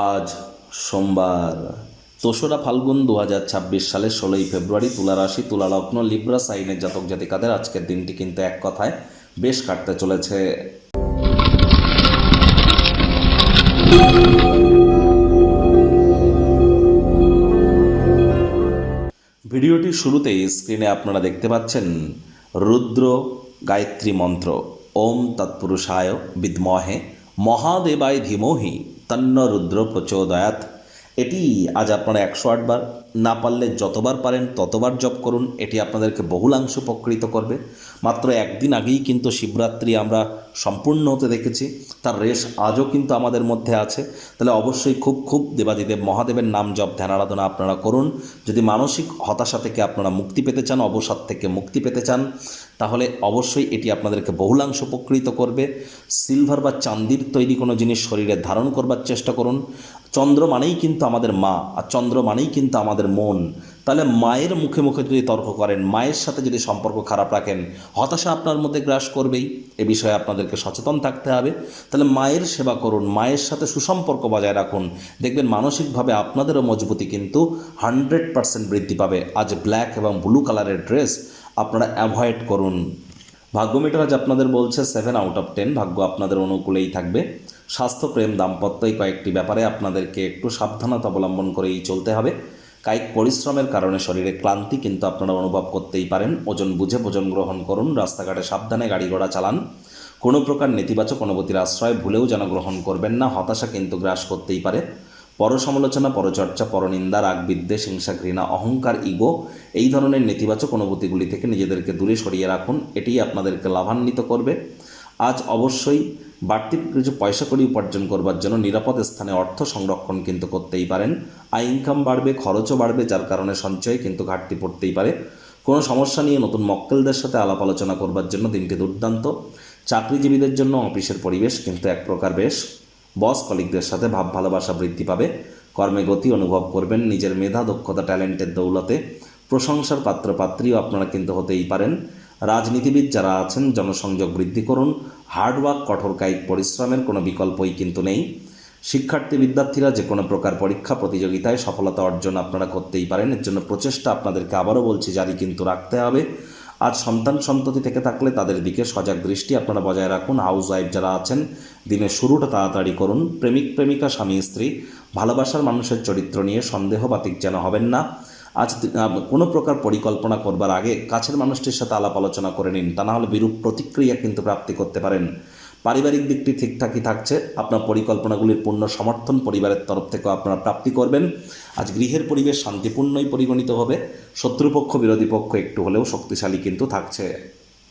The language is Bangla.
আজ সোমবার ২রা ফাল্গুন ২০২৬ সালের ১৬ই ফেব্রুয়ারি। তুলা রাশি, তুলা লগ্ন, লিব্রা সাইনের জাতক জাতিকাদের আজকের দিনটি কিন্তু এক কথায় বেশ কাটতে চলেছে। ভিডিওটির শুরুতেই স্ক্রিনে আপনারা দেখতে পাচ্ছেন রুদ্র গায়ত্রী মন্ত্র। ওম তৎপুরুষায় বিদ্মহে মহাদেবায় ধীমহি তন্ন রুদ্র প্রচোদয়াৎ। এটি আজ আপনারা ১০৮ বার, না পারলে যতবার পারেন ততবার জপ করুন। এটি আপনাদেরকে বহুলাংশ উপকৃত করবে। মাত্র একদিন আগেই কিন্তু শিবরাত্রি আমরা সম্পূর্ণ হতে দেখেছি, তার রেশ আজও কিন্তু আমাদের মধ্যে আছে। তাহলে অবশ্যই খুব দেবাদিদেব মহাদেবের নাম জপ ধ্যান আরাধনা আপনারা করুন। যদি মানসিক হতাশা থেকে আপনারা মুক্তি পেতে চান, অবসাদ থেকে মুক্তি পেতে চান, তাহলে অবশ্যই এটি আপনাদেরকে বহুলাংশ উপকৃত করবে। সিলভার বা চান্দির তৈরি কোনো জিনিস শরীরে ধারণ করবার চেষ্টা করুন। চন্দ্র মানেই কিন্তু আমাদের মা, আর চন্দ্র মানেই কিন্তু আমাদের মন। তাহলে মায়ের মুখে মুখে যদি তর্ক করেন, মায়ের সাথে যদি সম্পর্ক খারাপ রাখেন, হতাশা আপনার মধ্যে গ্রাস করবেই। এ বিষয়ে আপনাদেরকে সচেতন থাকতে হবে। তাহলে মায়ের সেবা করুন, মায়ের সাথে সুসম্পর্ক বজায় রাখুন। দেখবেন মানসিকভাবে আপনাদেরও মজবুতি কিন্তু 100% বৃদ্ধি পাবে। আজ ব্ল্যাক এবং ব্লু কালারের ড্রেস আপনারা অ্যাভয়েড করুন। ভাগ্য মিটার আজ আপনাদের বলছে 7 আউট অফ 10। ভাগ্য আপনাদের অনুকূলেই থাকবে। স্বাস্থ্য, প্রেম, দাম্পত্য এই কয়েকটি ব্যাপারে আপনাদেরকে একটু সাবধানতা অবলম্বন করেই চলতে হবে। কায়িক পরিশ্রমের কারণে শরীরে ক্লান্তি কিন্তু আপনারা অনুভব করতেই পারেন। ওজন বুঝে ভোজন গ্রহণ করুন। রাস্তাঘাটে সাবধানে গাড়ি ঘোড়া চালান। কোনো প্রকার নেতিবাচক অনুভূতির আশ্রয় ভুলেও যেন গ্রহণ করবেন না। হতাশা কিন্তু গ্রাস করতেই পারে। পরসমালোচনা, পরচর্চা, পরনিন্দা, রাগ, বিদ্বেষ, হিংসা, ঘৃণা, অহংকার, ইগো এই ধরনের নেতিবাচক অনুভূতিগুলি থেকে নিজেদেরকে দূরে সরিয়ে রাখুন। এটি আপনাদেরকে লাভান্বিত করবে। আজ অবশ্যই বাড়তি কিছু পয়সা কড়ি উপার্জন করবার জন্য নিরাপদ স্থানে অর্থ সংরক্ষণ কিন্তু করতেই পারেন। আয় ইনকাম বাড়বে, খরচও বাড়বে, যার কারণে সঞ্চয়ে কিন্তু ঘাটতি পড়তেই পারে। কোনো সমস্যা নিয়ে নতুন মক্কেলদের সাথে আলাপ আলোচনা করবার জন্য দিনটি দুর্দান্ত। চাকরিজীবীদের জন্য অফিসের পরিবেশ কিন্তু এক প্রকার বেশ। বস কলিগদের সাথে ভাব ভালোবাসা বৃদ্ধি পাবে। কর্মে গতি অনুভব করবেন। নিজের মেধা, দক্ষতা, ট্যালেন্টের দৌলতে প্রশংসার পাত্রপাত্রীও আপনারা কিন্তু হতেই পারেন। রাজনীতিবিদ যারা আছেন জনসংযোগ বৃদ্ধি করুন। হার্ডওয়ার্ক, কঠোর কায়িক পরিশ্রমের কোনো বিকল্পই কিন্তু নেই। শিক্ষার্থী বিদ্যার্থীরা যে কোনো প্রকার পরীক্ষা প্রতিযোগিতায় সফলতা অর্জন আপনারা করতেই পারেন। এর জন্য প্রচেষ্টা আপনাদেরকে আবারও বলছি জারি কিন্তু রাখতে হবে। আজ সন্তান সন্ততি থেকে থাকলে তাদের দিকে সজাগ দৃষ্টি আপনারা বজায় রাখুন। হাউস ওয়াইফ যারা আছেন দিনের শুরুটা তাড়াতাড়ি করুন। প্রেমিক প্রেমিকা, স্বামী স্ত্রী, ভালোবাসার মানুষের চরিত্র নিয়ে সন্দেহবাতিক যেন হবেন না। আজ কোনো প্রকার পরিকল্পনা করবার আগে কাছের মানুষটির সাথে আলাপ আলোচনা করে নিন, তা না হলে বিরূপ প্রতিক্রিয়া কিন্তু প্রাপ্তি করতে পারেন। পারিবারিক দিকটি ঠিকঠাকই থাকছে। আপনার পরিকল্পনাগুলির পূর্ণ সমর্থন পরিবারের তরফ থেকেও আপনারা প্রাপ্তি করবেন। আজ গৃহের পরিবেশ শান্তিপূর্ণই পরিগণিত হবে। শত্রুপক্ষ বিরোধী পক্ষ একটু হলেও শক্তিশালী কিন্তু থাকছে।